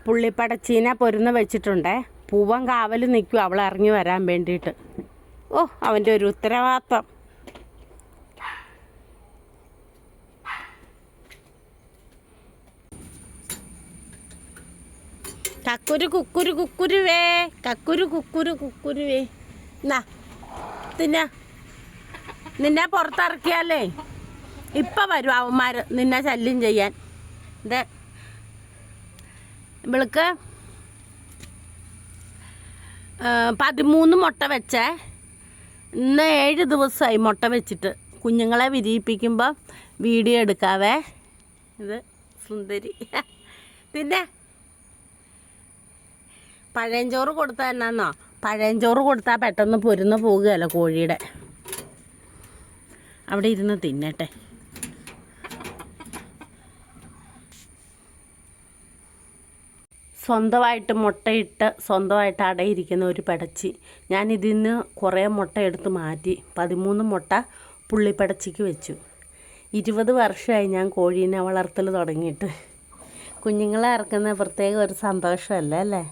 പുള്ളിപ്പടച്ചീനെ പൊരുന്ന് വെച്ചിട്ടുണ്ടേ. പൂവൻ കാവൽ നിൽക്കും അവൾ ഇറങ്ങി വരാൻ വേണ്ടിയിട്ട്. ഓ, അവൻ്റെ ഒരു ഉത്തരവാദിത്തം. കക്കുരു കുക്കുരു കുക്കുരുവേ, കക്കുരു കുക്കുരു കുക്കുരുവേ. എന്നാ നിന്നെ പുറത്തിറക്കിയാലേ ഇപ്പം വരും അവന്മാർ നിന്നെ ശല്യം ചെയ്യാൻ. ഇത് ഇവൾക്ക് 13 മുട്ട വെച്ചേ. ഇന്ന് 7 ദിവസമായി മുട്ട വെച്ചിട്ട്. കുഞ്ഞുങ്ങളെ വിരിയിപ്പിക്കുമ്പോൾ വീഡിയോ എടുക്കാവേ. ഇത് സുന്ദരി. പിന്നെ പഴയഞ്ചോറ് കൊടുത്താൽ എന്നാന്നോ, പഴയഞ്ചോറ് കൊടുത്താൽ പെട്ടെന്ന് പൊരുന്ന് പോകുകയല്ല കോഴിയുടെ. അവിടെ ഇരുന്ന് തിന്നട്ടെ. സ്വന്തമായിട്ട് മുട്ടയിട്ട് സ്വന്തമായിട്ട് അടയിരിക്കുന്ന ഒരു പടച്ചി. ഞാനിതിൽ നിന്ന് കുറേ മുട്ട എടുത്ത് മാറ്റി 13 മുട്ട പുള്ളിപ്പടച്ചിക്ക് വെച്ചു. 20 വർഷമായി ഞാൻ കോഴീനെ വളർത്തൽ തുടങ്ങിയിട്ട്. കുഞ്ഞുങ്ങളെ ഇറക്കുന്ന പ്രത്യേക ഒരു സന്തോഷമല്ലേ അല്ലേ?